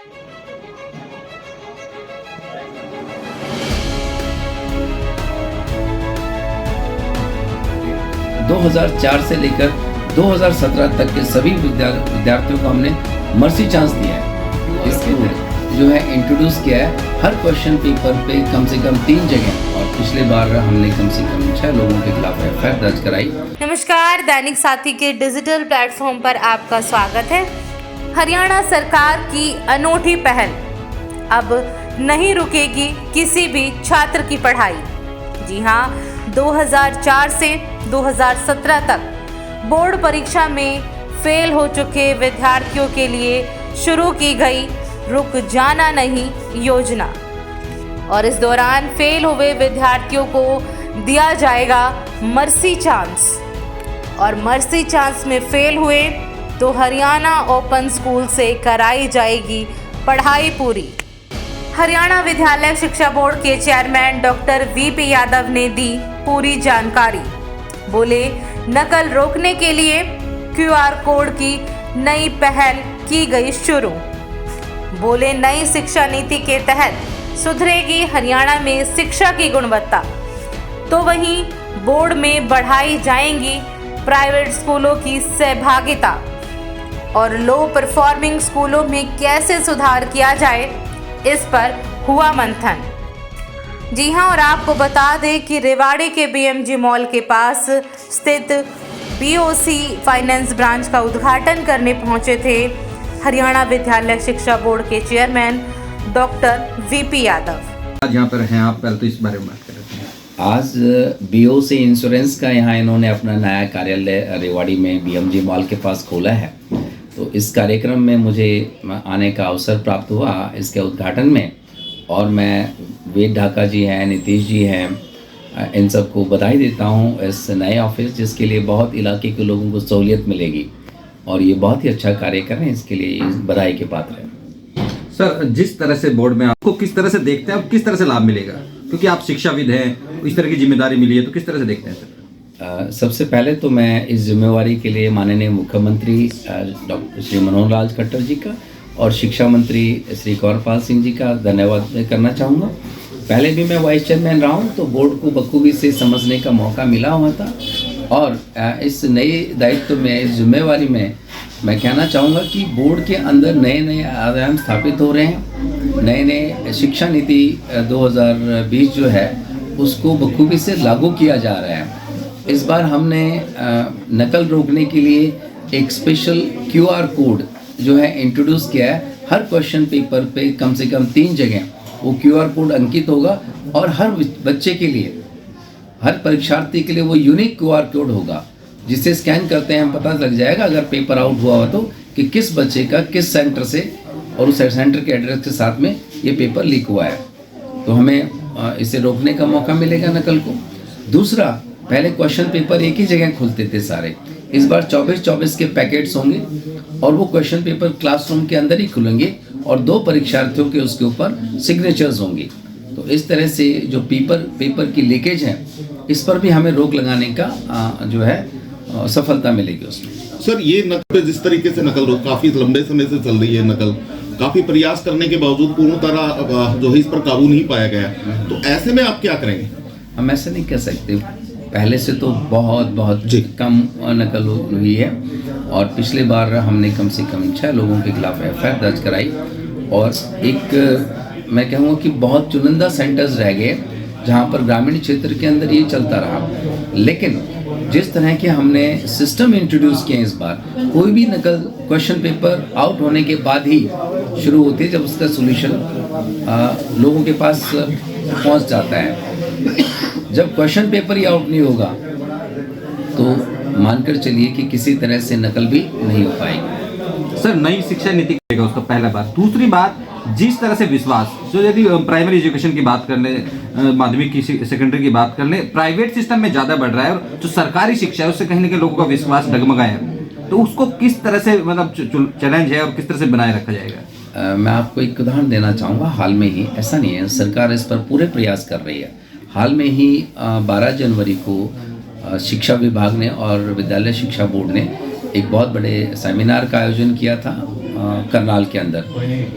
2004 से लेकर 2017 तक के सभी विद्यार्थियों को हमने मर्सी चांस दिया है। इसके जो है इंट्रोड्यूस किया है हर क्वेश्चन पेपर पे कम से कम 3 जगह, और पिछले बार हमने कम से कम 6 लोगों के खिलाफ एफआईआर दर्ज कराई। नमस्कार, दैनिक साथी के डिजिटल प्लेटफॉर्म पर आपका स्वागत है। हरियाणा सरकार की अनोखी पहल, अब नहीं रुकेगी किसी भी छात्र की पढ़ाई। जी हाँ, 2004 से 2017 तक बोर्ड परीक्षा में फेल हो चुके विद्यार्थियों के लिए शुरू की गई रुक जाना नहीं योजना, और इस दौरान फेल हुए विद्यार्थियों को दिया जाएगा मर्सी चांस, और मर्सी चांस में फेल हुए तो हरियाणा ओपन स्कूल से कराई जाएगी पढ़ाई पूरी। हरियाणा विद्यालय शिक्षा बोर्ड के चेयरमैन डॉक्टर वीपी यादव ने दी पूरी जानकारी। बोले, नकल रोकने के लिए क्यूआर कोड की नई पहल की गई शुरू। बोले, नई शिक्षा नीति के तहत सुधरेगी हरियाणा में शिक्षा की गुणवत्ता, तो वहीं बोर्ड में बढ़ाई जाएंगी प्राइवेट स्कूलों की सहभागिता, और लो परफॉर्मिंग स्कूलों में कैसे सुधार किया जाए, इस पर हुआ मंथन। जी हाँ, और आपको बता दें कि रेवाड़ी के बीएमजी मॉल के पास स्थित बीओसी फाइनेंस ब्रांच का उद्घाटन करने पहुंचे थे हरियाणा विद्यालय शिक्षा बोर्ड के चेयरमैन डॉक्टर वीपी यादव। आज यहाँ पर हैं आप, पहले तो इस बारे में बात कर रहे हैं। आज बीओसी इंश्योरेंस का यहाँ इन्होंने अपना नया कार्यालय रेवाड़ी में बीएमजी मॉल के पास खोला है, तो इस कार्यक्रम में मुझे आने का अवसर प्राप्त हुआ इसके उद्घाटन में, और मैं वेद ढाका जी हैं, नीतीश जी हैं, इन सबको बधाई देता हूं इस नए ऑफिस, जिसके लिए बहुत इलाके के लोगों को सहूलियत मिलेगी, और ये बहुत ही अच्छा कार्य कर रहे हैं, इसके लिए बधाई के पात्र हैं। सर, जिस तरह से बोर्ड में आपको किस तरह से देखते हैं, आप किस तरह से लाभ मिलेगा, क्योंकि आप शिक्षाविद हैं, इस तरह की जिम्मेदारी मिली है, तो किस तरह से देखते हैं सर? सबसे पहले तो मैं इस जिम्मेवारी के लिए माननीय मुख्यमंत्री डॉक्टर श्री मनोहर लाल खट्टर जी का और शिक्षा मंत्री श्री कंवरपाल सिंह जी का धन्यवाद करना चाहूँगा। पहले भी मैं वाइस चेयरमैन रहा हूँ, तो बोर्ड को बखूबी से समझने का मौका मिला हुआ था, और इस नए दायित्व में, इस जिम्मेवारी में मैं कहना चाहूँगा कि बोर्ड के अंदर नए नए आयाम स्थापित हो रहे हैं। नए नए शिक्षा नीति 2020 जो है उसको बखूबी से लागू किया जा रहा है। इस बार हमने नकल रोकने के लिए एक स्पेशल क्यूआर कोड जो है इंट्रोड्यूस किया है। हर क्वेश्चन पेपर पे कम से कम 3 जगह वो क्यूआर कोड अंकित होगा, और हर बच्चे के लिए, हर परीक्षार्थी के लिए वो यूनिक क्यूआर कोड होगा, जिसे स्कैन करते हैं हम पता लग जाएगा अगर पेपर आउट हुआ हो तो कि किस बच्चे का किस सेंटर से, और उस सेंटर के एड्रेस के साथ में ये पेपर लीक हुआ है, तो हमें इसे रोकने का मौका मिलेगा नकल को। दूसरा, पहले क्वेश्चन पेपर एक ही जगह खुलते थे सारे, इस बार 24-24 के पैकेट्स होंगे, और वो क्वेश्चन पेपर क्लासरूम के अंदर ही खुलेंगे, और 2 परीक्षार्थियों के उसके ऊपर सिग्नेचर्स होंगी। तो इस तरह से जो पेपर की लीकेज है, इस पर भी हमें रोक लगाने का जो है सफलता मिलेगी उसमें। सर, ये नकल, जिस तरीके से नकल काफी लंबे समय से चल रही है, नकल काफी प्रयास करने के बावजूद पूर्ण तरह जो है इस पर काबू नहीं पाया गया, तो ऐसे में आप क्या करेंगे? हम ऐसे नहीं कह सकते, पहले से तो बहुत कम नकल हुई है, और पिछले बार हमने कम से कम 6 लोगों के खिलाफ एफआईआर दर्ज कराई, और एक मैं कहूँगा कि बहुत चुनिंदा सेंटर्स रह गए जहाँ पर ग्रामीण क्षेत्र के अंदर ये चलता रहा। लेकिन जिस तरह के हमने सिस्टम इंट्रोड्यूस किए इस बार, कोई भी नकल क्वेश्चन पेपर आउट होने के बाद ही शुरू होती है, जब उसका सोल्यूशन लोगों के पास पहुँच जाता है। जब क्वेश्चन पेपर ही आउट नहीं होगा तो मानकर चलिए कि किसी तरह से नकल भी नहीं हो पाएगी। सर, नई शिक्षा नीति का उसका पहला बात। दूसरी बात, जिस तरह से विश्वास, जो यदि प्राइमरी एजुकेशन की बात कर ले, माध्यमिक की सेकेंडरी की बात कर ले, प्राइवेट सिस्टम में ज़्यादा बढ़ रहा है, और जो सरकारी शिक्षा है उससे कहीं ना कहीं लोगों का विश्वास डगमगाया है, तो उसको किस तरह से मतलब चैलेंज है और किस तरह से बनाए रखा जाएगा? मैं आपको एक उदाहरण देना चाहूँगा। हाल में ही, ऐसा नहीं है, सरकार इस पर पूरे प्रयास कर रही है। हाल में ही 12 जनवरी को शिक्षा विभाग ने और विद्यालय शिक्षा बोर्ड ने एक बहुत बड़े सेमिनार का आयोजन किया था करनाल के अंदर,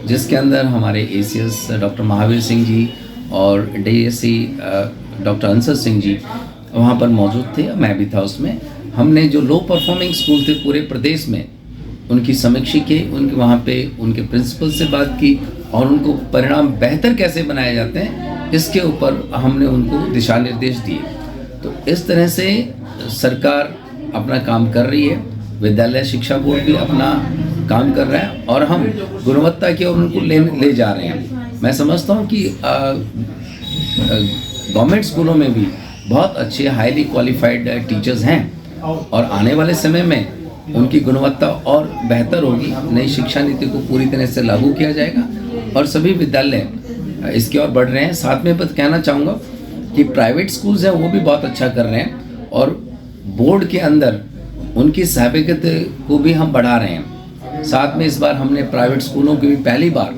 जिसके अंदर हमारे एसीएस डॉक्टर महावीर सिंह जी और डीएससी डॉक्टर अंसर सिंह जी वहाँ पर मौजूद थे, मैं भी था उसमें। हमने जो लो परफॉर्मिंग स्कूल थे पूरे प्रदेश में उनकी समीक्षा की, उनके वहाँ पे उनके प्रिंसिपल से बात की और उनको परिणाम बेहतर कैसे बनाए जाते हैं इसके ऊपर हमने उनको दिशा निर्देश दिए। तो इस तरह से सरकार अपना काम कर रही है, विद्यालय शिक्षा बोर्ड भी अपना काम कर रहा है और हम गुणवत्ता की ओर उनको ले जा रहे हैं। मैं समझता हूँ कि गवर्नमेंट स्कूलों में भी बहुत अच्छे हाईली क्वालिफाइड टीचर्स हैं और आने वाले समय में उनकी गुणवत्ता और बेहतर होगी। नई शिक्षा नीति को पूरी तरह से लागू किया जाएगा और सभी विद्यालय इसकी ओर बढ़ रहे हैं। साथ में बस कहना चाहूँगा कि प्राइवेट स्कूल्स हैं वो भी बहुत अच्छा कर रहे हैं और बोर्ड के अंदर उनकी सहभागिता को भी हम बढ़ा रहे हैं। साथ में इस बार हमने प्राइवेट स्कूलों की भी पहली बार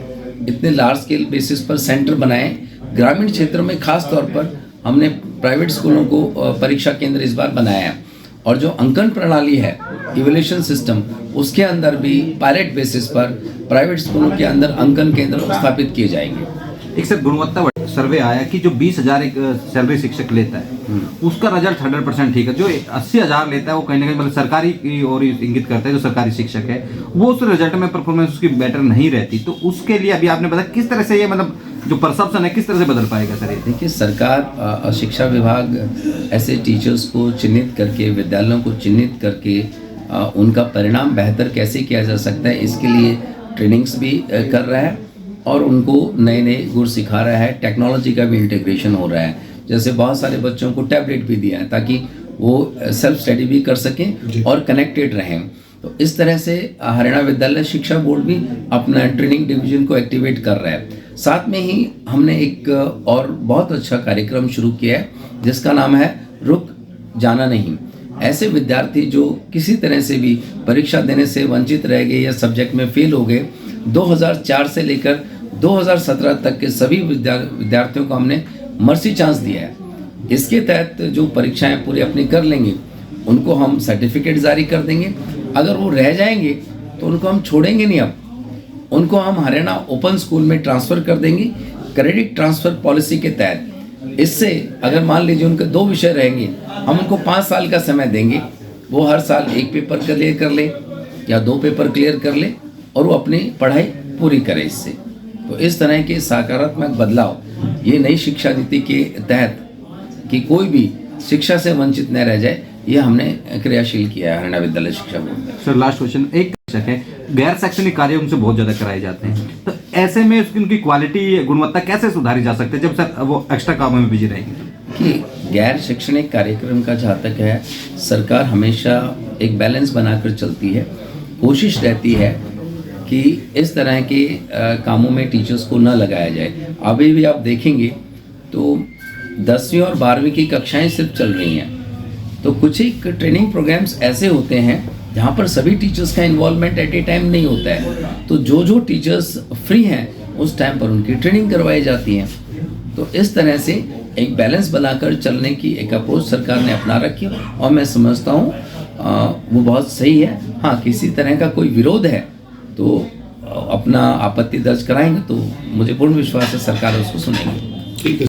इतने लार्ज स्केल बेसिस पर सेंटर बनाए। ग्रामीण क्षेत्रों में खास तौर पर हमने प्राइवेट स्कूलों को परीक्षा केंद्र इस बार बनाया है और जो अंकन प्रणाली है इवैल्यूएशन सिस्टम उसके अंदर भी पायलट बेसिस पर प्राइवेट स्कूलों के अंदर अंकन केंद्र स्थापित किए जाएंगे। एक सर गुणवत्ता सर्वे आया कि जो 20,000 एक सैलरी शिक्षक लेता है उसका रिजल्ट 100% ठीक है। जो 80,000 लेता है वो कहीं ना कहीं मतलब सरकारी की ओर इंगित करता है, जो सरकारी शिक्षक है वो उस रिजल्ट में परफॉर्मेंस उसकी बेटर नहीं रहती। तो उसके लिए अभी आपने बताया किस तरह से ये मतलब जो परसेप्शन है किस तरह से बदल पाएगा सर? ये देखिए, सरकार शिक्षा विभाग ऐसे टीचर्स को चिन्हित करके, विद्यालयों को चिन्हित करके उनका परिणाम बेहतर कैसे किया जा सकता है इसके लिए ट्रेनिंग्स भी कर रहा है और उनको नए नए गुण सिखा रहा है। टेक्नोलॉजी का भी इंटीग्रेशन हो रहा है, जैसे बहुत सारे बच्चों को टैबलेट भी दिया है ताकि वो सेल्फ स्टडी भी कर सकें और कनेक्टेड रहें। तो इस तरह से हरियाणा विद्यालय शिक्षा बोर्ड भी अपना ट्रेनिंग डिवीजन को एक्टिवेट कर रहा है। साथ में ही हमने एक और बहुत अच्छा कार्यक्रम शुरू किया है जिसका नाम है रुक जाना नहीं। ऐसे विद्यार्थी जो किसी तरह से भी परीक्षा देने से वंचित रह गए या सब्जेक्ट में फेल हो गए, 2004 से लेकर 2017 तक के सभी विद्यार्थियों को हमने मर्सी चांस दिया है। इसके तहत जो परीक्षाएं पूरी अपनी कर लेंगे उनको हम सर्टिफिकेट जारी कर देंगे। अगर वो रह जाएंगे तो उनको हम छोड़ेंगे नहीं, अब उनको हम हरियाणा ओपन स्कूल में ट्रांसफ़र कर देंगे क्रेडिट ट्रांसफ़र पॉलिसी के तहत। इससे अगर मान लीजिए उनके 2 विषय रहेंगे, हम उनको 5 साल का समय देंगे, वो हर साल 1 पेपर क्लियर कर ले या 2 पेपर क्लियर कर ले और वो अपनी पढ़ाई पूरी करे। इससे तो इस तरह के सकारात्मक बदलाव ये नई शिक्षा नीति के तहत कि कोई भी शिक्षा से वंचित न रह जाए, ये हमने क्रियाशील किया है हरियाणा विद्यालय शिक्षा बोर्ड में। सर लास्ट क्वेश्चन, एक शिक्षक है गैर शैक्षणिक कार्य उनसे बहुत ज़्यादा कराए जाते हैं, तो ऐसे में उनकी क्वालिटी गुणवत्ता कैसे सुधारी जा सकती है जब सर वो एक्स्ट्रा कामों में बिजी रहेंगे? कि गैर शैक्षणिक कार्यक्रम का जहाँ तक है, सरकार हमेशा एक बैलेंस बनाकर चलती है। कोशिश रहती है कि इस तरह के कामों में टीचर्स को न लगाया जाए। अभी भी आप देखेंगे तो 10वीं और 12वीं की कक्षाएं सिर्फ चल रही हैं, तो कुछ ही ट्रेनिंग प्रोग्राम्स ऐसे होते हैं जहाँ पर सभी टीचर्स का इन्वॉल्वमेंट एट ए टाइम नहीं होता है। तो जो टीचर्स फ्री हैं उस टाइम पर उनकी ट्रेनिंग करवाई जाती है। तो इस तरह से एक बैलेंस बनाकर चलने की एक अप्रोच सरकार ने अपना रखी और मैं समझता हूँ वो बहुत सही है। हाँ, किसी तरह का कोई विरोध है तो अपना आपत्ति दर्ज कराएंगे तो मुझे पूर्ण विश्वास है सरकार उसको सुनेगी। ठीक है।